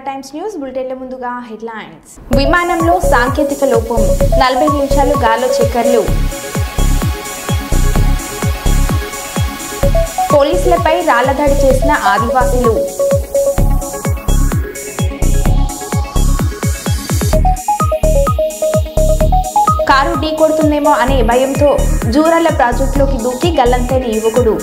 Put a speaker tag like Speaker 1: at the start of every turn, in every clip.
Speaker 1: Times news బులెటిన్ల ముందుగా headlines. విమానంలో సాంకేతిక లోపం, 40 నిమిషాలు గాల్లో చక్కర్లు. పోలీసులపై రాళ్లదాడి చేసిన ఆదివాసీలు. కారు ఢీకొడుతుందేమో అనే భయంతో జూరాల ప్రాజెక్టులోకి దూకి గల్లంతైన యువకుడు.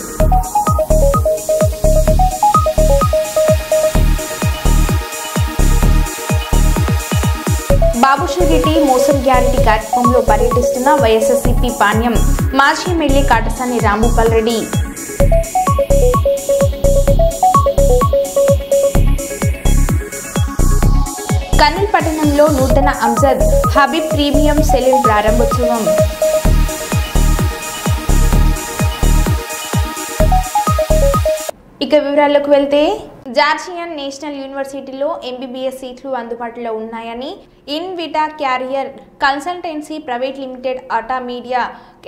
Speaker 1: బాబుశ్రీరెడ్డి మోసం గ్యారంటీ కార్యక్రమంలో పర్యటిస్తున్న వైఎస్ఆర్సీపీ పాణ్యం మాజీ ఎమ్మెల్యే కాటసాని రాంభూపాల్ రెడ్డి. కర్నూలు పట్టణంలో నూతన అంజద్ హబీబ్ ప్రీమియం సెలూన్ ప్రారంభోత్సవం. ఇక వివరాల్లోకి వెళ్తే, జార్జియన్ నేషనల్ యూనివర్సిటీలో ఎంబీబీఎస్ సీట్లు అందుబాటులో ఉన్నాయని ఇన్విటా క్యారియర్ కన్సల్టెన్సీ ప్రైవేట్ లిమిటెడ్ ఆటా మీడియా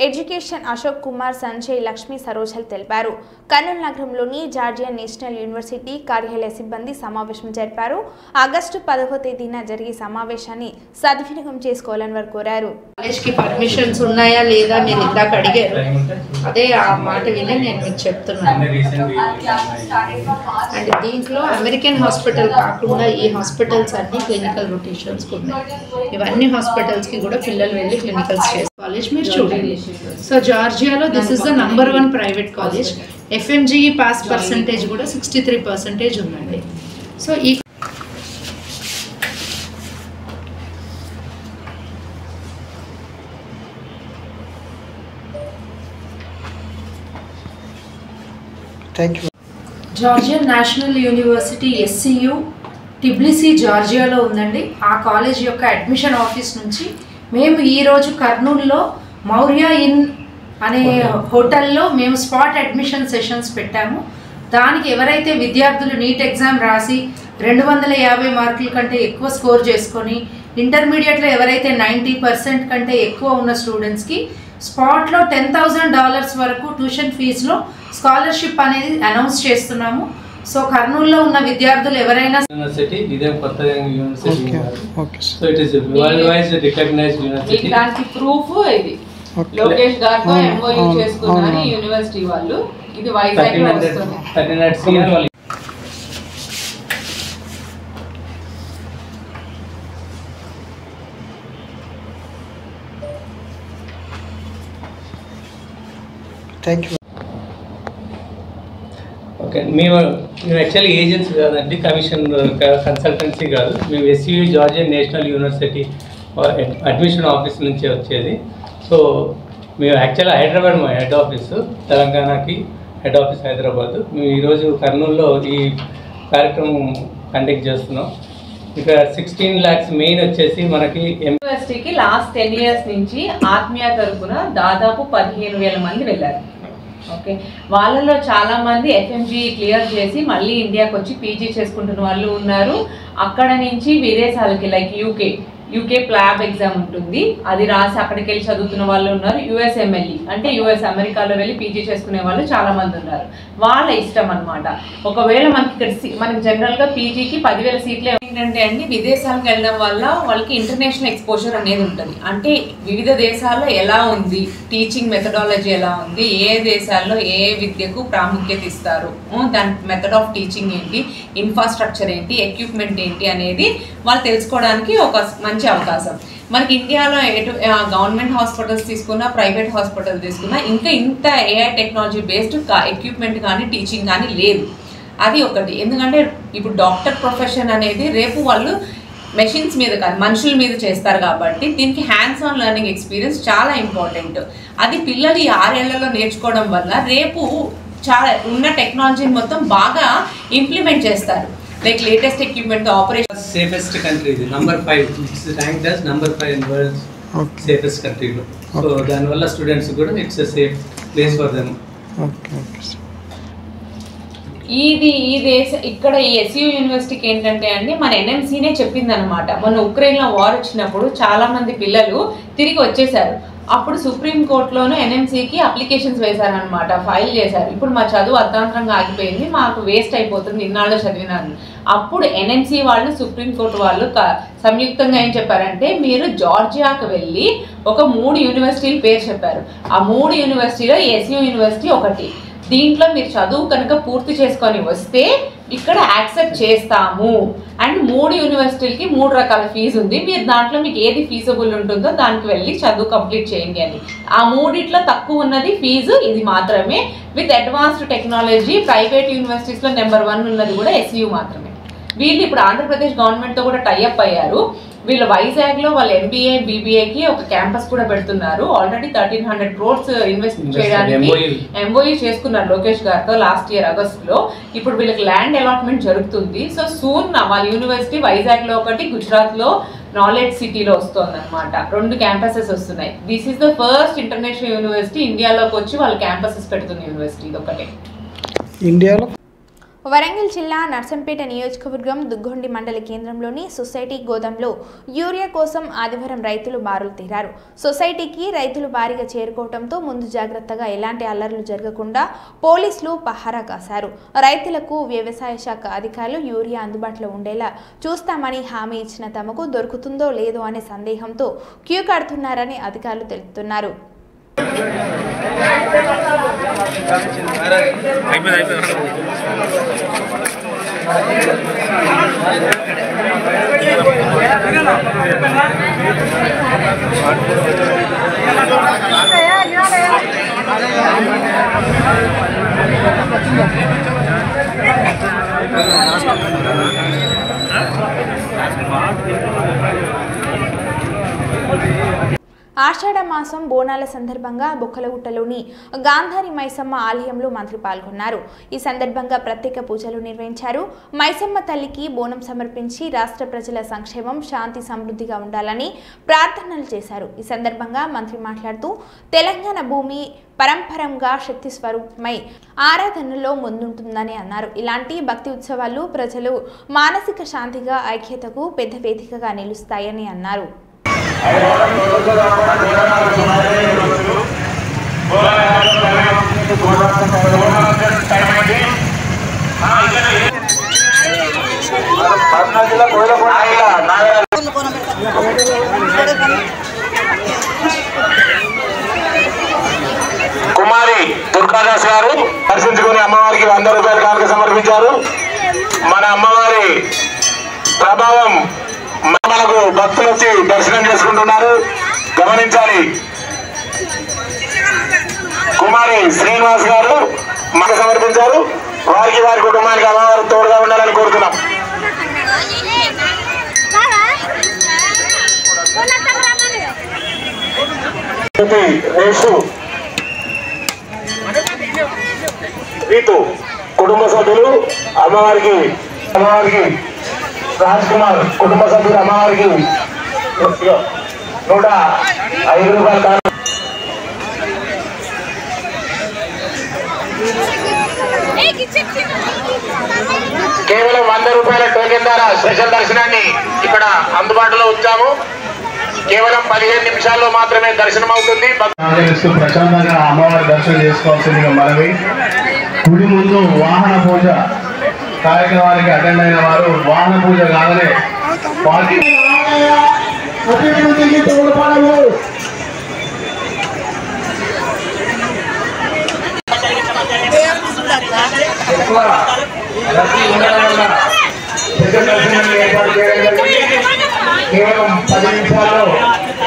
Speaker 1: ఎడ్యుకేషన్ అశోక్ కుమార్ సంజయ్ లక్ష్మీ సరోజల్ తెలిపారు. కర్నూలు నగరంలోని జార్జియన్ నేషనల్ యూనివర్సిటీ కార్యాలయ సిబ్బంది సమావేశం జరిపారు. ఆగస్టు 10వ తేదీన జరిగే సమావేశాన్ని సద్వినియోగం చేసుకోవాలని వారు కోరారు.
Speaker 2: కాలేజ్కి పర్మిషన్స్ ఉన్నాయా లేదా మీరు ఇందాక అడిగారు, అదే ఆ మాట విని నేను మీకు చెప్తున్నాను. అండ్ దీంట్లో అమెరికన్ హాస్పిటల్ కాకుండా ఈ హాస్పిటల్స్ అన్ని క్లినికల్ రొటేషన్స్ ఉన్నాయి. ఇవన్నీ హాస్పిటల్స్కి కూడా పిల్లలు వెళ్ళి క్లినికల్స్ చేస్తారు. కాలేజ్ మీరు చూడండి. సో జార్జియాలో this is the number 1 private college. FMGE pass percentage కూడా 63% ఉందండి. సో ఈ Georgian national university SCU Tbilisi జార్జియాలో ఉందండి. ఆ కాలేజ్ యొక్క అడ్మిషన్ ఆఫీస్ నుంచి మేము ఈరోజు కర్నూలులో మౌర్య ఇన్ అనే హోటల్లో మేము స్పాట్ అడ్మిషన్ సెషన్స్ పెట్టాము. దానికి ఎవరైతే విద్యార్థులు నీట్ ఎగ్జామ్ రాసి 250 మార్కుల కంటే ఎక్కువ స్కోర్ చేసుకొని ఇంటర్మీడియట్లో ఎవరైతే 90% కంటే ఎక్కువ ఉన్న స్టూడెంట్స్కి స్పాట్లో $10,000 వరకు ట్యూషన్ ఫీజులో స్కాలర్షిప్ అనేది అనౌన్స్ చేస్తున్నాము. సో కర్నూలులో ఉన్న విద్యార్థులు ఎవరైనా
Speaker 3: యూనివర్సిటీ ఇదే కొత్త యూనివర్సిటీ. So it is world wide recognized university.
Speaker 4: దానికి ప్రూఫ్ ఇది లోకేష్ గారితో MOU చేసుకున్నారు యూనివర్సిటీ వాళ్ళు. ఇది వైజాగ్ లో వస్తుంది.
Speaker 3: 39 CR వాళ్ళు.
Speaker 5: Thank you.
Speaker 3: ఓకే, మేము యాక్చువల్లీ ఏజెన్సీ కాదండి, కమిషన్ కన్సల్టెన్సీ కాదు. మేము SCU Georgian national university admission office నుంచి వచ్చేది. సో మేము యాక్చువల్లీ హైదరాబాద్ మా హెడ్ ఆఫీసు, తెలంగాణకి హెడ్ ఆఫీస్ హైదరాబాద్. మేము ఈరోజు కర్నూలులో ఈ కార్యక్రమం కండక్ట్ చేస్తున్నాం. ఇక 16 lakhs మెయిన్ వచ్చేసి మనకి
Speaker 4: యూనివర్సిటీకి లాస్ట్ 10 years నుంచి ఆత్మీయ తరపున దాదాపు 15,000 మంది వెళ్ళారు. ఓకే, వాళ్ళలో చాలా మంది FMGE క్లియర్ చేసి మళ్ళీ ఇండియాకి వచ్చి PG చేసుకుంటున్న వాళ్ళు ఉన్నారు. అక్కడ నుంచి విదేశాలకి లైక్ యూకే ప్లాబ్ ఎగ్జామ్ ఉంటుంది, అది రాసి అక్కడికి వెళ్ళి చదువుతున్న వాళ్ళు ఉన్నారు. USMLE అంటే US అమెరికాలో వెళ్ళి PG చేసుకునే వాళ్ళు చాలా మంది ఉన్నారు. వాళ్ళ ఇష్టం అనమాట. ఒకవేళ మనకి జనరల్గా PGకి 10,000 సీట్లే. ఏంటంటే అండి, విదేశాలకు వెళ్ళడం వల్ల వాళ్ళకి ఇంటర్నేషనల్ ఎక్స్పోజర్ అనేది ఉంటుంది. అంటే వివిధ దేశాల్లో ఎలా ఉంది టీచింగ్ మెథడాలజీ, ఎలా ఉంది, ఏ దేశాల్లో ఏ విద్యకు ప్రాముఖ్యత ఇస్తారు, దాని మెథడ్ ఆఫ్ టీచింగ్ ఏంటి, ఇన్ఫ్రాస్ట్రక్చర్ ఏంటి, ఎక్విప్మెంట్ ఏంటి అనేది వాళ్ళు తెలుసుకోవడానికి ఒక మంచి అవకాశం. మనకి ఇండియాలో గవర్నమెంట్ హాస్పిటల్స్ తీసుకున్నా, ప్రైవేట్ హాస్పిటల్ తీసుకున్నా ఇంత AI టెక్నాలజీ బేస్డ్ ఎక్విప్మెంట్ కానీ టీచింగ్ కానీ లేదు. అది ఒకటి. ఎందుకంటే ఇప్పుడు డాక్టర్ ప్రొఫెషన్ అనేది రేపు వాళ్ళు మెషిన్స్ మీద కాదు మనుషుల మీద చేస్తారు కాబట్టి దీనికి హ్యాండ్స్ ఆన్ లెర్నింగ్ ఎక్స్పీరియన్స్ చాలా ఇంపార్టెంట్. అది పిల్లలు ఈ 6 ఏళ్లలో నేర్చుకోవడం వల్ల రేపు చాలా ఉన్న టెక్నాలజీని మొత్తం బాగా ఇంప్లిమెంట్ చేస్తారు. Like latest equipment operation.
Speaker 3: Safest country ఇది, number 5. It's ranked as number 5 in world safest కంట్రీలో. సో దానివల్ల స్టూడెంట్స్ కూడా it's a safe place for them.
Speaker 4: ఈ ఇక్కడ ఈ SCU యూనివర్సిటీకి ఏంటంటే అండి, మన NMCనే చెప్పింది అనమాట. మొన్న ఉక్రెయిన్లో వార్ వచ్చినప్పుడు చాలా మంది పిల్లలు తిరిగి వచ్చేసారు. అప్పుడు సుప్రీంకోర్టులోనూ ఎన్ఎంసీకి అప్లికేషన్స్ వేశారనమాట, ఫైల్ చేశారు. ఇప్పుడు మా చదువు అర్ధాంతరంగా ఆగిపోయింది, మాకు వేస్ట్ అయిపోతుంది ఇన్నాళ్ళు చదివినాను. అప్పుడు ఎన్ఎంసీ వాళ్ళు సుప్రీంకోర్టు వాళ్ళు సంయుక్తంగా ఏం చెప్పారంటే, మీరు జార్జియాకు వెళ్ళి ఒక 3 యూనివర్సిటీల పేరు చెప్పారు. ఆ 3 యూనివర్సిటీలో ఎస్యూ యూనివర్సిటీ ఒకటి. దీంట్లో మీరు చదువు కనుక పూర్తి చేసుకొని వస్తే ఇక్కడ యాక్సెప్ట్ చేస్తాము. అండ్ 3 యూనివర్సిటీలకి 3 రకాల ఫీజు ఉంది, మీరు దాంట్లో మీకు ఏది ఫీజబుల్ ఉంటుందో దానికి వెళ్ళి చదువు కంప్లీట్ చేయండి అని. ఆ 3 తక్కువ ఉన్నది ఫీజు ఇది మాత్రమే. విత్ అడ్వాన్స్డ్ టెక్నాలజీ ప్రైవేట్ యూనివర్సిటీస్లో నెంబర్ 1 ఉన్నది కూడా ఎస్యూ మాత్రమే. వీళ్ళు ఇప్పుడు ఆంధ్రప్రదేశ్ గవర్నమెంట్తో కూడా టైఅప్ అయ్యారు. వీళ్ళు వైజాగ్లో వాళ్ళ ఎంబీఏ బీబీఏకి ఒక క్యాంపస్ కూడా పెడుతున్నారు. ఆల్రెడీ 1300 crores ఇన్వెస్ట్ చేయడానికి ఎంఓయూ చేసుకున్నారు లోకేష్ గారితో లాస్ట్ ఇయర్ ఆగస్టులో. ఇప్పుడు వీళ్ళకి ల్యాండ్ అలాట్మెంట్ జరుగుతుంది. సో సూన్ వాళ్ళ యూనివర్సిటీ వైజాగ్లో ఒకటి, గుజరాత్లో నాలెడ్జ్ సిటీలో వస్తుంది అనమాట. 2 క్యాంపసెస్ వస్తున్నాయి. This is the first international university ఇండియాలోకి వచ్చి వాళ్ళు క్యాంపసెస్ పెడుతున్న యూనివర్సిటీ ఇది ఒకటే
Speaker 5: ఇండియాలో.
Speaker 1: వరంగల్ జిల్లా నర్సంపేట నియోజకవర్గం దుగ్గొండి మండల కేంద్రంలోని సొసైటీ గోదాంలో యూరియా కోసం ఆదివారం రైతులు బారులు తీరారు. సొసైటీకి రైతులు భారీగా చేరుకోవడంతో ముందు జాగ్రత్తగా ఎలాంటి అల్లర్లు జరగకుండా పోలీసులు పహారా కాశారు. రైతులకు వ్యవసాయ శాఖ అధికారులు యూరియా అందుబాటులో ఉండేలా చూస్తామని హామీ ఇచ్చిన తమకు దొరుకుతుందో లేదో అనే సందేహంతో క్యూ కడుతున్నారని అధికారులు తెలుపుతున్నారు. ఆషాఢ మాసం బోనాల సందర్భంగా బొక్కలగుట్టలోని గాంధారి మైసమ్మ ఆలయంలో మంత్రి పాల్గొన్నారు. ఈ సందర్భంగా ప్రత్యేక పూజలు నిర్వహించారు. మైసమ్మ తల్లికి బోనం సమర్పించి రాష్ట్ర ప్రజల సంక్షేమం శాంతి సమృద్ధిగా ఉండాలని ప్రార్థనలు చేశారు. ఈ సందర్భంగా మంత్రి మాట్లాడుతూ తెలంగాణ భూమి పరంపరంగా శక్తి స్వరూపమై ఆరాధనలో ముందుంటుందని అన్నారు. ఇలాంటి భక్తి ఉత్సవాలు ప్రజలు మానసిక శాంతిగా ఐక్యతకు పెద్ద వేదికగా నిలుస్తాయని అన్నారు.
Speaker 6: కుమారి దుర్గాదాస్ గారు దర్శించుకుని అమ్మవారికి 100 రూపాయల కానుక సమర్పించారు. మన అమ్మవారి ప్రభావం మనకు భక్తులు వచ్చి దర్శనం చేసుకుంటున్నారు, గమనించాలి. కుమారి శ్రీనివాస్ గారు మనకు సమర్పించారు. వారికి వారి కుటుంబానికి అమ్మవారు తోడుగా ఉండాలని కోరుతున్నాం. రీతు కుటుంబ సభ్యులు అమ్మవారికి రాజ్ కుమార్ కుటుంబ సభ్యులు అమ్మవారికి 105 రూపాయలు కేవలం 100 రూపాయల టోకెన్ ద్వారా స్పెషల్ దర్శనాన్ని ఇక్కడ అందుబాటులో ఉంచాము. కేవలం 15 నిమిషాల్లో మాత్రమే దర్శనం అవుతుంది. ప్రశాంతంగా అమ్మవారి దర్శనం చేసుకోవాల్సిందిగా మనవి. గుడి ముందు వాహన పూజ కార్యక్రమానికి అటెండ్ అయిన వారు వాహన పూజ కాగానే కేవలం 10 నిమిషాల్లో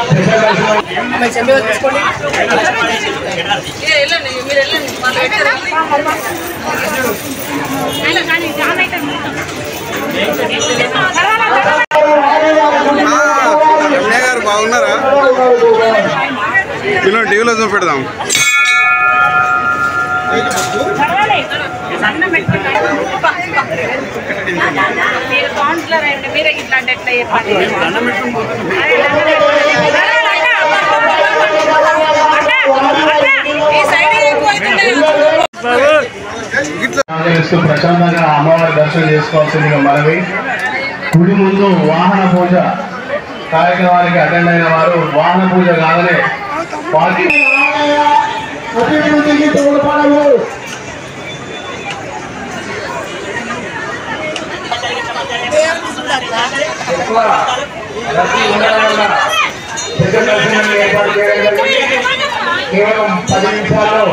Speaker 6: స్పెషల్ దర్శనం
Speaker 7: గారు బాగున్నారా? టీవీలో చూపెడదాం.
Speaker 8: మీరే ఇట్లాంటి ఎట్లా చెప్పండి.
Speaker 6: ప్రశాంతంగా అమ్మవారి దర్శనం చేసుకోవాల్సిందిగా మనవి. గుడి ముందు వాహన పూజ కార్యక్రమానికి అటెండ్ అయిన వారు వాహన పూజ కాగానే కేవలం 10 నిమిషాల్లో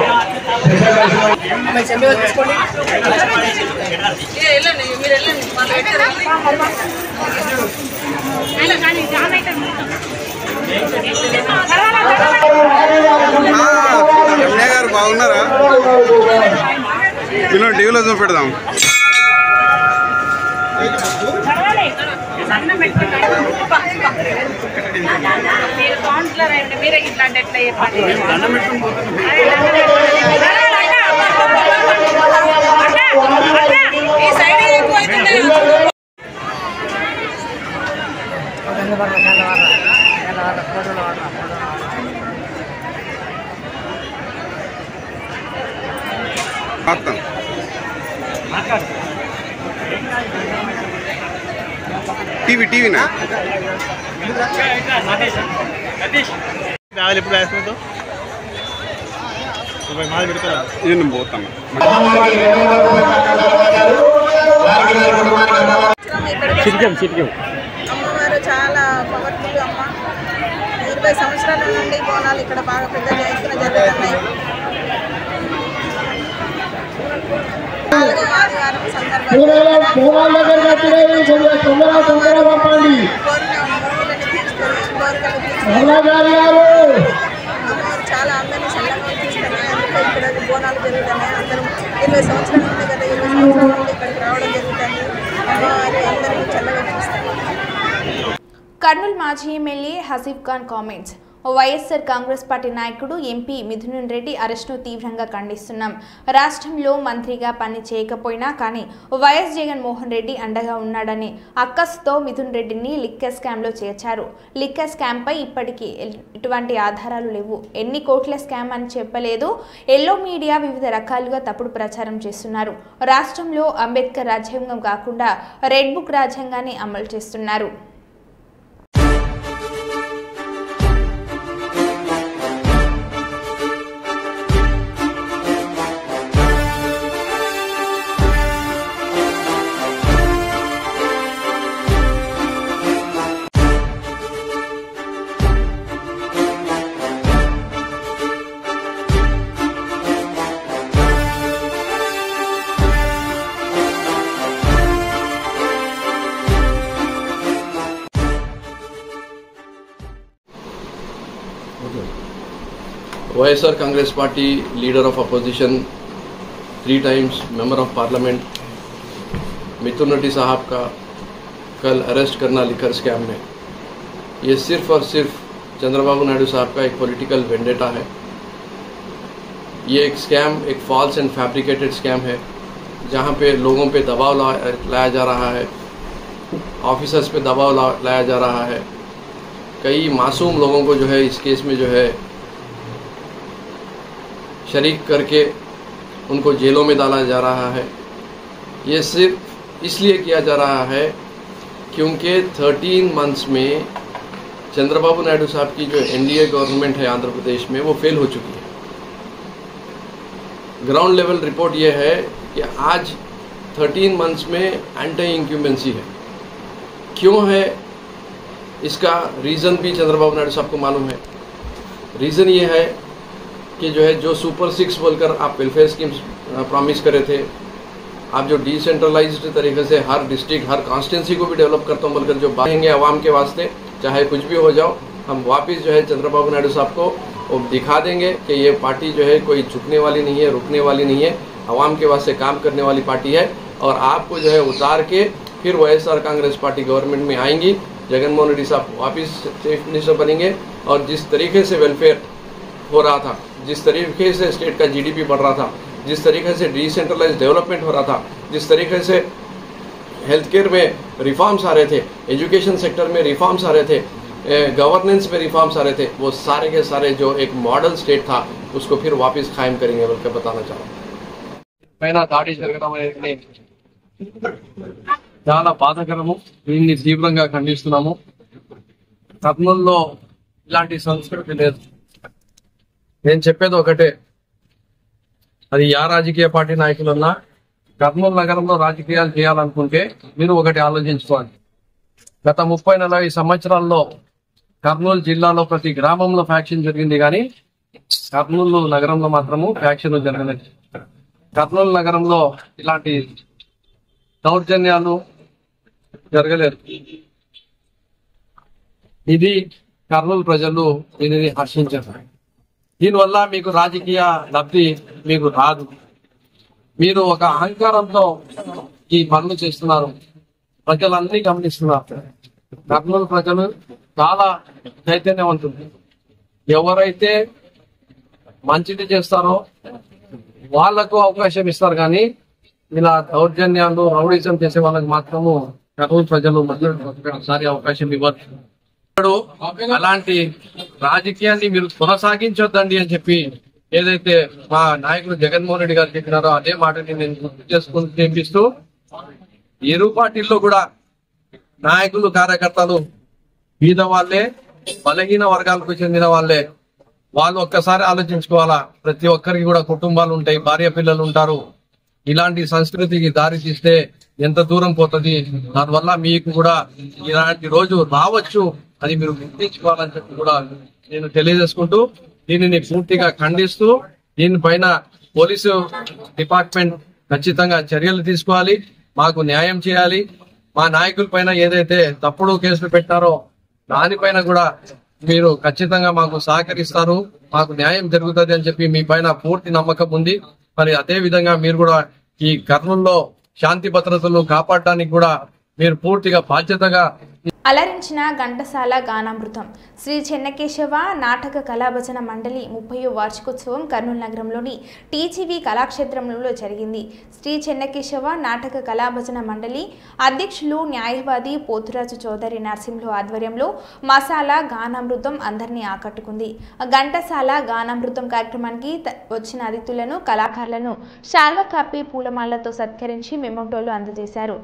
Speaker 7: గారు బాగున్నారా? టీవీలో చూపెడదాం.
Speaker 8: మీరు కౌన్సిలర్ అయ్యండి, మీరే ఇట్లా అంటే ఎట్లా చెప్పండి. ఈ సైడ్ ఎక్కువ
Speaker 7: టీవీనా
Speaker 9: ఎప్పుడు వేసుకుంటావు మాది పెడతా
Speaker 7: నేను పోతాను.
Speaker 8: అమ్మవారు చాలా పవర్ఫుల్ అమ్మ. 20 సంవత్సరాల నుండి బోనాలు ఇక్కడ బాగా పెద్ద ఎత్తున జరుగుతున్నాయి. ఆదివారం సందర్భంగా చాలా అందరినీ చల్లగా చూస్తున్నాయి. అందుకే ఇక్కడ బోనాలు జరుగుతున్నాయి. అందరూ 20 సంవత్సరాల నుండి గత 20 సంవత్సరాల నుండి ఇక్కడికి రావడం జరుగుతుంది. అమ్మవారు అందరినీ చల్లగా చూస్తారు.
Speaker 1: కర్నూలు మాజీ MLA Haseef Khan comments. YSR Congress party నాయకుడు ఎంపీ మిథున్ రెడ్డి అరెస్టును తీవ్రంగా ఖండిస్తున్నాం. రాష్ట్రంలో మంత్రిగా పని చేయకపోయినా కానీ వైఎస్ జగన్మోహన్ రెడ్డి అండగా ఉన్నాడని అక్కస్తో మిథున్ రెడ్డిని లిక్కర్ స్కామ్లో చేర్చారు. లిక్కర్ స్కామ్పై ఇప్పటికీ ఎటువంటి ఆధారాలు లేవు. ఎన్ని కోట్ల స్కామ్ అని చెప్పలేదు. ఎల్లో మీడియా వివిధ రకాలుగా తప్పుడు ప్రచారం చేస్తున్నారు. రాష్ట్రంలో అంబేద్కర్ రాజ్యాంగం కాకుండా రెడ్ బుక్ రాజ్యాంగాన్ని అమలు చేస్తున్నారు.
Speaker 10: YSR Congress Party leader of opposition, 3 times member of parliament मिथुन रेड्डी साहब का कल अरेस्ट करना लिकर स्कैम में, ये सिर्फ और सिर्फ चंद्रबाबू नायडू साहब का एक पॉलिटिकल वेंडेटा है। ये एक स्कैम, एक फॉल्स एंड फैब्रिकेटेड स्कैम है जहाँ पे लोगों पे दबाव लाया जा रहा है, ऑफिसर्स पे दबाव लाया जा रहा है। कई मासूम लोगों को जो है इस केस में जो है शरीक करके उनको जेलों में डाला जा रहा है। ये सिर्फ इसलिए किया जा रहा है क्योंकि 13 मंथ्स में चंद्रबाबू नायडू साहब की जो एनडीए गवर्नमेंट है आंध्र प्रदेश में वो फेल हो चुकी है। ग्राउंड लेवल रिपोर्ट ये है कि आज 13 मंथ्स में एंटी इंक्यूमेंसी है। क्यों है इसका रीज़न भी चंद्रबाबू नायडू साहब को मालूम है। रीज़न ये है कि जो है जो सुपर 6 बोलकर आप वेलफेयर स्कीम्स प्रॉमिस करे थे, आप जो डिसेंट्रलाइज्ड तरीके से हर डिस्ट्रिक्ट हर कॉन्स्टिट्यूंसी को भी डेवलप करता हूँ बोलकर जो बातेंगे आवाम के वास्ते, चाहे कुछ भी हो जाओ, हम वापस जो है चंद्रबाबू नायडू साहब को वो दिखा देंगे कि ये पार्टी जो है कोई झुकने वाली नहीं है, रुकने वाली नहीं है, आवाम के वास्ते काम करने वाली पार्टी है। और आपको जो है उतार के फिर YSR कांग्रेस पार्टी गवर्नमेंट में आएंगी, जगनमोहन रेड्डी साहब वापस चीफ मिनिस्टर बनेंगे। और जिस तरीके से वेलफेयर हो रहा था, जिस तरीके से स्टेट का GDP बढ़ रहा था, जिस तरीके से डिसेंट्रलाइज डेवलपमेंट हो रहा था, जिस तरीके से हेल्थ केयर में रिफॉर्म्स आ रहे थे, एजुकेशन सेक्टर में रिफॉर्म्स आ रहे थे, गवर्नेंस में रिफॉर्म्स आ रहे थे, वो सारे के सारे जो एक मॉडल स्टेट था उसको फिर वापस कायम करेंगे बोलकर बताना चाह रहा हूँ। దాడి జరగడం అనేది చాలా బాధాకరము. దీన్ని తీవ్రంగా ఖండిస్తున్నాము. కర్నూలులో ఇలాంటి సంస్కృతి లేదు. నేను చెప్పేది ఒకటే, అది యా రాజకీయ పార్టీ నాయకులున్నా కర్నూలు నగరంలో రాజకీయాలు చేయాలనుకుంటే మీరు ఒకటి ఆలోచించుకోవాలి. గత 30-40 సంవత్సరాల్లో కర్నూలు జిల్లాలో ప్రతి గ్రామంలో ఫ్యాక్షన్ జరిగింది, కానీ కర్నూలు నగరంలో మాత్రము ఫ్యాక్షన్ జరగలేదు. కర్నూలు నగరంలో ఇలాంటి దౌర్జన్యాలు జరగలేదు. ఇది కర్నూలు ప్రజలు దీనిని హర్షించారు. దీనివల్ల మీకు రాజకీయ లబ్ధి మీకు రాదు. మీరు ఒక అహంకారంతో ఈ పనులు చేస్తున్నారు. ప్రజలన్నీ గమనిస్తున్నారు. కర్నూలు ప్రజలు చాలా చైతన్యవంతులు. ఎవరైతే మంచిది చేస్తారో వాళ్లకు అవకాశం ఇస్తారు, కానీ ఇలా దౌర్జన్యాలు రౌడీజం చేసే వాళ్ళకి మాత్రము కర్నూలు ప్రజలు ఒకసారి అవకాశం ఇవ్వరు. అలాంటి రాజకీయాన్ని మీరు కొనసాగించొద్దండి అని చెప్పి ఏదైతే మా నాయకులు జగన్మోహన్ రెడ్డి గారు చెప్పినారో అదే మాటని నేను గుర్తు చేసుకుని చేపిస్తూ, ఇరు పార్టీల్లో కూడా నాయకులు కార్యకర్తలు బీద వాళ్ళే, బలహీన వర్గాలకు చెందిన వాళ్ళే. వాళ్ళు ఒక్కసారి ఆలోచించుకోవాలా. ప్రతి ఒక్కరికి కూడా కుటుంబాలు ఉంటాయి, భార్య పిల్లలు ఉంటారు. ఇలాంటి సంస్కృతికి దారి తీస్తే ఎంత దూరం పోతుంది. దానివల్ల మీకు కూడా ఇలాంటి రోజు రావచ్చు, అది మీరు గుర్తించుకోవాలని చెప్పి కూడా నేను తెలియజేసుకుంటూ, దీనిని పూర్తిగా ఖండిస్తూ, దీనిపైన పోలీసు డిపార్ట్మెంట్ ఖచ్చితంగా చర్యలు తీసుకోవాలి, మాకు న్యాయం చేయాలి. మా నాయకుల పైన ఏదైతే తప్పుడు కేసులు పెట్టారో దానిపైన కూడా మీరు ఖచ్చితంగా మాకు సహకరిస్తారు, మాకు న్యాయం జరుగుతుంది అని చెప్పి మీ పైన పూర్తి నమ్మకం ఉంది. మరి అదే విధంగా మీరు కూడా ఈ కర్నూలులో శాంతి భద్రతలు కాపాడటానికి కూడా మీరు పూర్తిగా బాధ్యతగా
Speaker 1: అలరించిన ఘంటసాల గానామృతం. శ్రీ చెన్నకేశవ నాటక కళాభజన మండలి 30వ వార్షికోత్సవం కర్నూలు నగరంలోని టీజీవీ కళాక్షేత్రంలో జరిగింది. శ్రీ చెన్నకేశవ నాటక కళాభజన మండలి అధ్యక్షులు న్యాయవాది పోతురాజు చౌదరి నరసింహులు ఆధ్వర్యంలో మసాలా గానామృతం అందరినీ ఆకట్టుకుంది. ఘంటసాల గానామృతం కార్యక్రమానికి వచ్చిన అతిథులను కళాకారులను శాల్వ కప్పి పూలమాలతో సత్కరించి మెమోటోలు అందజేశారు.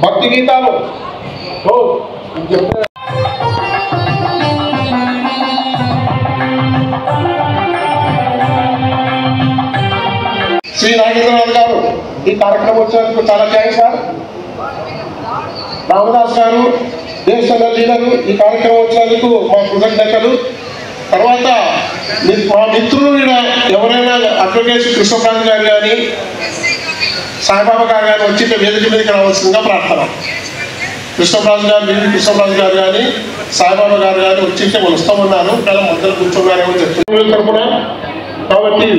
Speaker 6: భక్తి గీతాలు శ్రీ నాగేంద్రనాథ్ గారు ఈ కార్యక్రమం వచ్చినందుకు చాలా థ్యాంక్స్ సార్. రామదాస్ గారు దేశ లీడరు ఈ కార్యక్రమం వచ్చినందుకు మా కృతజ్ఞతలు. తర్వాత మా మిత్రులు ఎవరైనా అడ్వకేట్ కృష్ణప్రాజ్ గారు కానీ సాయిబాబా గారు కానీ వచ్చి వేదిక మీదకి రావాల్సిందిగా ప్రార్థన. కృష్ణప్రాజ్ గారు కానీ సాయిబాబా గారు కానీ వచ్చింటే వాళ్ళు వస్తామన్నారు, కానీ మధ్యలో కూర్చున్నారేమో చెప్తున్నారు తరఫున. కాబట్టి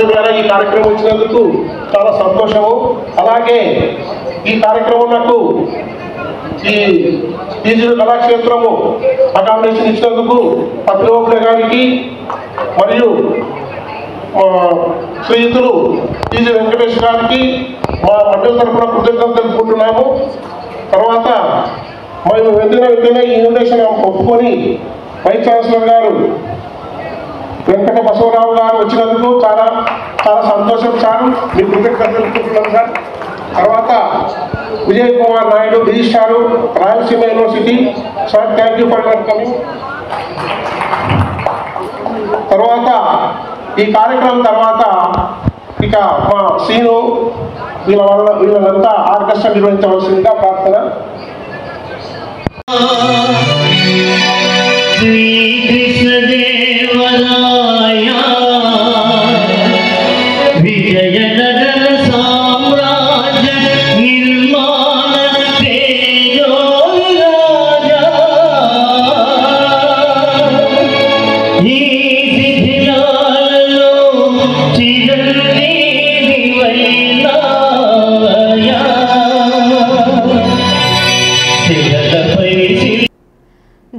Speaker 6: ద్వారా ఈ కార్యక్రమం వచ్చినందుకు చాలా సంతోషము. అలాగే ఈ కార్యక్రమం నాకు ఈ టీజీవీ కళాక్షేత్రము అకామిడేషన్ ఇచ్చినందుకు పత్రిలోపుల గారికి మరియు శ్రీయుతులు టీజీ వెంకటేష్ గారికి మా మండలి తరఫున కృతజ్ఞతలు తెలుపుకుంటున్నాము. తర్వాత మేము వెంటనే ఈ ఇన్విటేషన్ ఒప్పుకొని వైస్ ఛాన్సలర్ గారు వెంకట బసవరావు గారు వచ్చినందుకు చాలా చాలా సంతోషం సార్, మీ కృతజ్ఞతలు తెలుపుకుంటున్నాం సార్. తర్వాత Vijay Kumar Naidu registrar Rayalaseema university sir thank you for coming. తర్వాత ఈ కార్యక్రమం తర్వాత ఇక మా సీను వీళ్ళంతా ఆర్కెస్ట్రా నిర్వహించవలసిందిగా ప్రార్థన.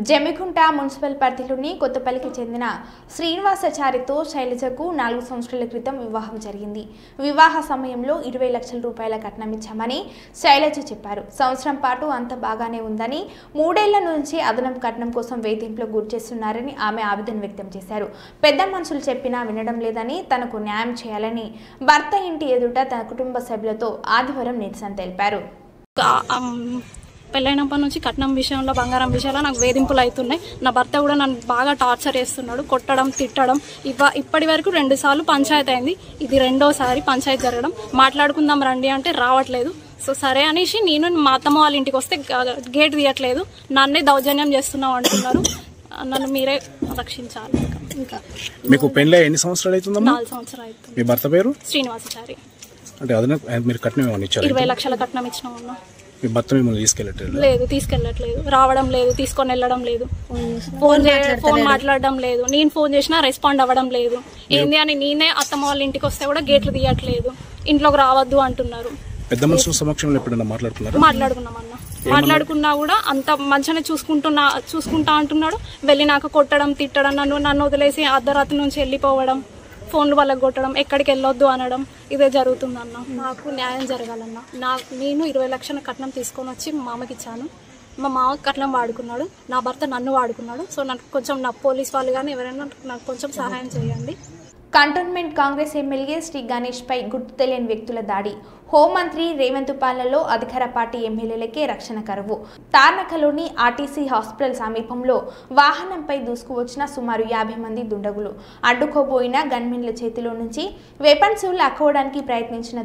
Speaker 1: జమ్మికుంట మున్సిపల్ పరిధిలోని కొత్తపల్లికి చెందిన శ్రీనివాసాచారితో శైలజకు 4 సంవత్సరాల క్రితం వివాహం జరిగింది. వివాహ సమయంలో 20 లక్షల రూపాయల కట్నం ఇచ్చామని శైలజ చెప్పారు. సంవత్సరం పాటు అంత బాగానే ఉందని, 3 ఏళ్ల నుంచి అదనపు కట్నం కోసం వేధింపులకు గురిచేస్తున్నారని ఆమె ఆవేదన వ్యక్తం చేశారు. పెద్ద మనుషులు చెప్పినా వినడం లేదని, తనకు న్యాయం చేయాలని భర్త ఇంటి ఎదుట తన కుటుంబ సభ్యులతో ఆదివారం నిరసన తెలిపారు.
Speaker 9: పెళ్ళైనప్పటి నుంచి కట్నం విషయంలో, బంగారం విషయంలో నాకు వేధింపులు అవుతున్నాయి. నా భర్త కూడా నన్ను బాగా టార్చర్ చేస్తున్నాడు, కొట్టడం, తిట్టడం. ఇప్పటి వరకు 2 సార్లు పంచాయతీ అయింది, ఇది 2వసారి పంచాయతీ జరగడం. మాట్లాడుకుందాం రండి అంటే రావట్లేదు. సో సరే అనేసి నేను మా అత్తమ్మ వాళ్ళ ఇంటికి వస్తే గేట్ తీయట్లేదు, నన్నే దౌర్జన్యం చేస్తున్నావు అంటున్నారు. నన్ను మీరే రక్షించాలి. ఇంకా
Speaker 11: మీకు పెళ్ళి ఎన్ని సంవత్సరాలు అవుతుందమ్మా?
Speaker 9: 4 సంవత్సరాలు అవుతుంది.
Speaker 11: మీ భర్త పేరు?
Speaker 9: శ్రీనివాసాచారి.
Speaker 11: అంటే అదనపు మీరు కట్నం ఏమని ఇచ్చారు?
Speaker 9: 20 లక్షల కట్నం ఇచ్చినా.
Speaker 11: మీ భర్త మిమ్మల్ని తీసుకెళ్ళట్లేదు?
Speaker 9: లేదు, తీసుకెళ్ళట్లేదు, రావడం లేదు, తీసుకొని వెళ్ళడం లేదు, ఫోన్ మాట్లాడడం లేదు. నేను ఫోన్ చేసినా రెస్పాండ్ అవ్వడం లేదు. ఏంది అని నేనే అత్తమ్మ వాళ్ళ ఇంటికి వస్తే కూడా గేట్లు తీయట్లేదు, ఇంట్లోకి రావద్దు అంటున్నారు.
Speaker 11: పెద్ద మనుషుల సమక్షంలో ఎప్పుడైనా
Speaker 9: మాట్లాడుకున్నామన్నా. మాట్లాడుకున్నా కూడా అంత మంచిగానే చూసుకుంటా అంటున్నాడు. వెళ్ళినాక కొట్టడం, తిట్టడం, నన్ను వదిలేసి అర్ధరాత్రి నుంచి వెళ్ళిపోవడం, ఫోన్లు వాళ్ళకి కొట్టడం, ఎక్కడికి వెళ్ళొద్దు అనడం, ఇదే జరుగుతుందన్న. నాకు న్యాయం జరగాలన్నా. నేను 20 లక్షల కట్నం తీసుకొని వచ్చి మా మామకి ఇచ్చాను. మా మామ కట్నం వాడుకున్నాడు, నా భర్త నన్ను వాడుకున్నాడు. సో నాకు కొంచెం, నా పోలీస్ వాళ్ళు కానీ ఎవరైనా నాకు కొంచెం సహాయం చేయండి.
Speaker 1: కంటోన్మెంట్ కాంగ్రెస్ ఎమ్మెల్యే శ్రీ గణేష్ పై గుర్తు తెలియని వ్యక్తుల దాడి. హోంమంత్రి రేవంత్ పాలనలో అధికార పార్టీ ఎమ్మెల్యేలకే రక్షణ కరువు. తార్నకలోని ఆర్టీసీ హాస్పిటల్ సమీపంలో వాహనంపై దూసుకువచ్చిన సుమారు 50 మంది దుండగులు. అడ్డుకోబోయిన గన్మెన్ల చేతిలో నుంచి వెపన్స్ లాక్కోవడానికి ప్రయత్నించిన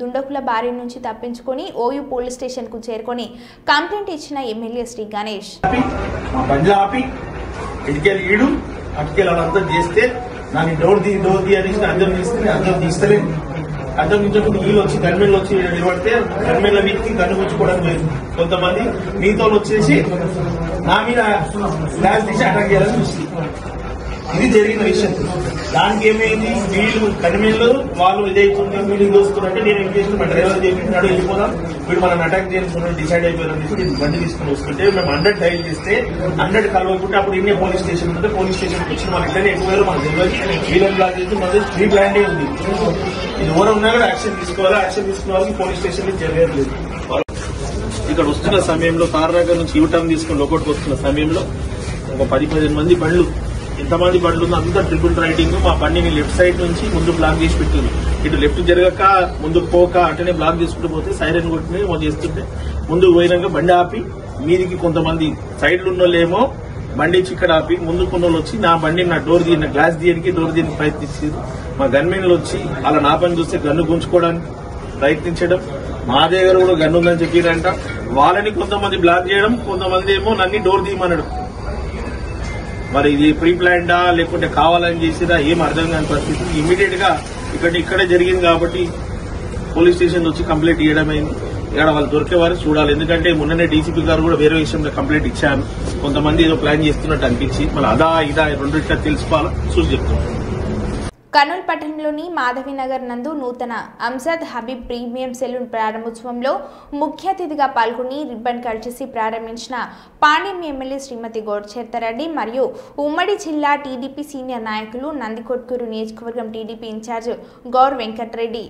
Speaker 1: దుండగుల బారి నుంచి తప్పించుకొని ఓయూ పోలీస్ స్టేషన్ కు చేరుకొని కంప్లైంట్ ఇచ్చిన ఎమ్మెల్యే శ్రీ గణేష్
Speaker 6: నాకు డోర్ ది అనేసి అర్థం తీసుకుని అర్థం తీస్తలేదు. అర్థం నుంచప్పుడు వీళ్ళు వచ్చి గన్మెన్లు వచ్చి నిలబడితే గన్మెన్ల మీదకి గన్ను గుచ్చుకోవడం లేదు. కొంతమంది మీతో వచ్చేసి నా మీద గ్లాస్ తీసి అటాక్ చేయాలని చూసి ఇది జరిగిన విషయం. దానికి ఏమైంది, వీళ్ళు గన్మెన్లు వాళ్ళు ఇదైతుంది, వీళ్ళు దోస్తున్నట్టే నేను ఏం చేసిన మా డ్రైవర్ చేపించినాడు, వెళ్ళిపోదాం, వీడు మనం అటాక్ చేయాలని డిసైడ్ అయిపోయారని నేను బండి తీసుకుని వస్తుంటే మేము 100 డైల్ చేస్తే 100 కలవకుంటే అప్పుడు ఇన్నే పోలీస్ స్టేషన్ ఉంటే పోలీస్ స్టేషన్కి వచ్చిన మన ఇట్లనే ఎక్కువ మనకు తెలియదు. వీళ్ళని బ్లాక్ చేసి మనది ప్రీ ప్లాండే ఉంది. ఇది ఎవరు ఉన్నా కూడా యాక్షన్ తీసుకోవాలి. యాక్షన్ తీసుకున్న వాళ్ళకి పోలీస్ స్టేషన్ జరగలేదు. ఇక్కడ వస్తున్న సమయంలో తారనగర్ నుంచి యూటర్న్ తీసుకుని లోపలికి వస్తున్న సమయంలో ఒక 10-15 మంది బండ్లు, ఎంతమంది బండ్లు ఉందో అంతా ట్రిపుల్ రైడింగ్. మా బండిని లెఫ్ట్ సైడ్ నుంచి ముందు బ్లాక్ చేసి పెట్టింది. ఇటు లెఫ్ట్ జరగక ముందుకు పోక అటనే బ్లాక్ చేసుకుంటూ పోతే సైరన్ కొట్టి చేస్తుంటే ముందుకు పోయినాక బండి ఆపి మీదికి కొంతమంది సైడ్లు ఉన్న వాళ్ళేమో బండి ఇచ్చి ఇక్కడ ఆపి ముందు కొన్ని వాళ్ళు వచ్చి నా బండి నా డోర్ తీయని గ్లాస్ తీయడానికి ప్రయత్నించారు. మా గన్మెన్లు వచ్చి అలా నా పని చూస్తే గన్ను గుంజుకోవడానికి ప్రయత్నించడం, మా దగ్గర కూడా గన్ను ఉందని చెప్పారంట. వాళ్ళని కొంతమంది బ్లాక్ చేయడం, కొంతమంది ఏమో నన్ను డోర్ తీయమనడం. మరి ఇది ప్రీ ప్లాన్డా లేకుంటే కావాలని చేసిరా ఏం అర్థం కాని పరిస్థితి. ఇమీడియట్ గా ఇక్కడే జరిగింది కాబట్టి పోలీస్ స్టేషన్ వచ్చి కంప్లైంట్ ఇవ్వడమైంది. ఇక్కడ వాళ్ళు దొరికేవారు చూడాలి. ఎందుకంటే మొన్ననే డీసీపీ గారు కూడా వేరే విషయంలో కంప్లైంట్ ఇచ్చారు. కొంతమంది ఏదో ప్లాన్ చేస్తున్నట్టు అనిపించి మళ్ళీ అదా ఇదా రెండిట్లా తెలుసుకోవాలా చూసి చెప్తున్నారు.
Speaker 1: కర్నూలు పట్టణంలోని మాధవినగర్ నందు నూతన అంజద్ హబీబ్ ప్రీమియం సెలూన్ ప్రారంభోత్సవంలో ముఖ్య అతిథిగా పాల్గొని రిబ్బన్ కట్ చేసి ప్రారంభించిన పాణ్యం ఎమ్మెల్యే శ్రీమతి గోడ్చేర్తరెడ్డి మరియు ఉమ్మడి జిల్లా టీడీపీ సీనియర్ నాయకులు నందికొట్కూరు నియోజకవర్గం TDP incharge Gowru Venkatreddy.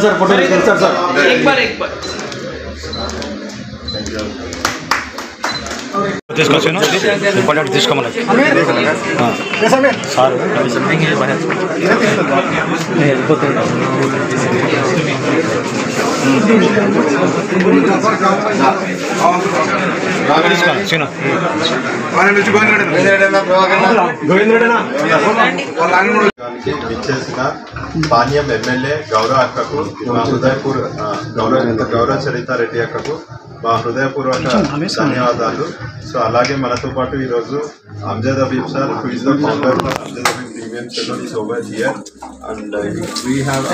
Speaker 12: Sir photo sir
Speaker 10: एक बार
Speaker 11: తీసుకొచ్చాను ఇంపార్టెంట్ తీసుకోమని సార్
Speaker 13: విచ్చేసిన పానీయం ఎమ్మెల్యే గౌరవ అక్కకు మా గౌరవ చరితారెడ్డి అక్కకు మా హృదయపూర్వక ధన్యవాదాలు. సో అలాగే మనతో పాటు ఈరోజు Amjad Habib sir who is the founder of Amjad Habib premium salon is over here and we have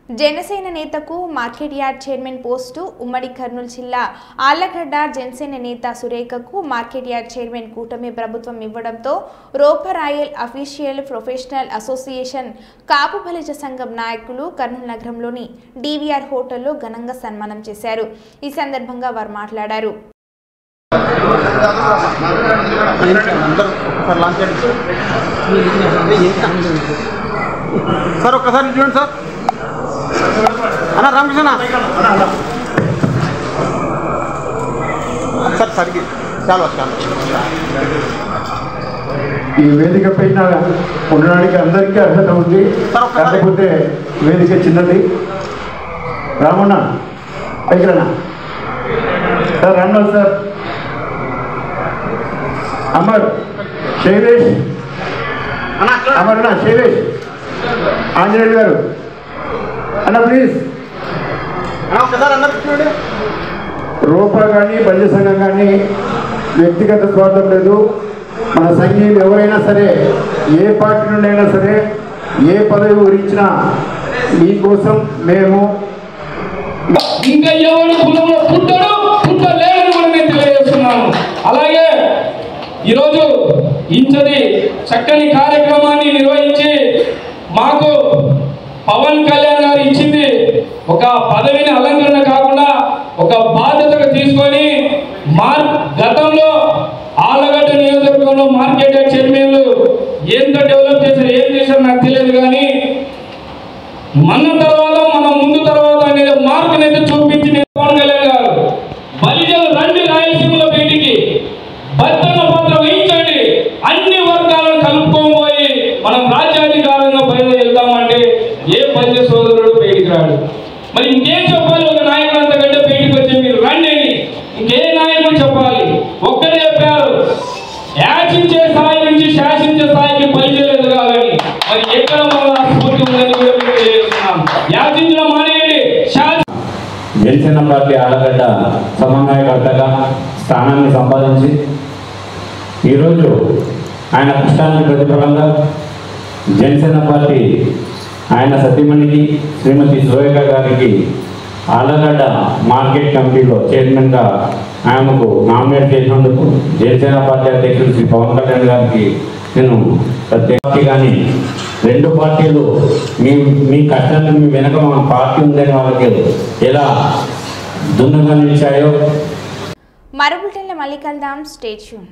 Speaker 1: Janasena నేతకు మార్కెట్ యార్డ్ చైర్మన్ పోస్టు ఉమ్మడి కర్నూలు జిల్లా ఆళ్లగడ్డ జనసేన నేత సురేఖకు మార్కెట్ యార్డ్ చైర్మన్ కూటమి ప్రభుత్వం ఇవ్వడంతో రోపరాయల్ అఫీషియల్ ప్రొఫెషనల్ అసోసియేషన్ కాపు బలిజ సంఘం నాయకులు కర్నూలు నగరంలోని డివిఆర్ హోటల్లో ఘనంగా సన్మానం చేశారు. ఈ సందర్భంగా వారు మాట్లాడారు.
Speaker 12: సార్ ఒక్కసారి చూడండి సార్ అన్న రామకృష్ణ సార్ సరికి చాలా
Speaker 14: ఈ వేదిక పైన ఉండడానికి అందరికీ అర్హత ఉంది. కాకపోతే వేదిక చిన్నది. రామన్న పైకి రా సార్. రామన్న సార్ అమర్ శైలేష్ అమరణ శైలేష్ ఆంజనేయులు గారు అన్న ప్లీజ్
Speaker 12: ఒకసారి అందరికి చూడండి.
Speaker 14: రూపా కానీ బలిజ సంఘం కానీ వ్యక్తిగత స్వార్థం లేదు. మన సంఘీయులు ఎవరైనా సరే ఏ పార్టీ నుండి అయినా సరే ఏ పదవి గురించినా మీకోసం మేము
Speaker 15: ఇంకా ఎవరు కులంలో పుట్టలేదని కూడా నేను తెలియజేస్తున్నాను. అలాగే ఈరోజు ఇంతటి చక్కని కార్యక్రమాన్ని నిర్వహించి మాకు పవన్ కళ్యాణ్ గారు ఇచ్చింది ఒక పదవిని అలంకరణ కాకుండా ఒక బాధ్యతగా తీసుకొని గతంలో ఆళ్లగడ్డ నియోజకవర్గంలో మార్కెట్ యార్డ్ చైర్మన్లు ఎంత డెవలప్ చేశారు, ఏం చేశారు నాకు తెలియదు. కానీ మన తర్వాత ముందు తర్వాత అనేది మార్పునైతే చూపించి పవన్ కళ్యాణ్ గారు బలిజలు రండి రాయలసీమలో బయటికి బద్దన పాత్ర వహించండి, అన్ని వర్గాలను కలుపుకోబోయి మనం రాజ్యాధికారంగా బయట వెళ్తామంటే ఏ బలిజ సోదరుడు బయటికి రాడు. మరి ఇంకేం చెప్పాలి? ఒక నాయకుడు అంతకంటే బయటికి వచ్చి మీరు రండి అని ఇంకే నాయకుడు చెప్పాలి? ఒక్కడే చెప్పారు, యాచించే స్థాయి నుంచి శాసించే స్థాయికి బలిజలేదు కాదని. మరి ఎక్కడ మన స్ఫూర్తి ఉందని కూడా మీకు తెలియజేస్తున్నాం. యాచించడం మానేయండి.
Speaker 16: జనసేన పార్టీ ఆళ్లగడ్డ సమన్వయకర్తగా స్థానాన్ని సంపాదించి ఈరోజు ఆయన కష్టానికి ప్రతిఫలంగా జనసేన పార్టీ ఆయన సతీమణికి శ్రీమతి సురేఖ గారికి ఆళ్లగడ్డ మార్కెట్ కమిటీలో చైర్మన్గా ఆమెకు నామినేట్ చేసినందుకు జనసేన పార్టీ అధ్యక్షుడు శ్రీ పవన్ కళ్యాణ్ గారికి నేను ప్రత్యేక కానీ రెండు పార్టీలు మీ కష్టాన్ని మీ వెనక మన పార్టీ ఉందని వాళ్ళకి ఎలా దున్నగా నిలిచాయో
Speaker 1: మరో బులెటిన్లో మళ్ళీ కలుద్దాం. Stay tune.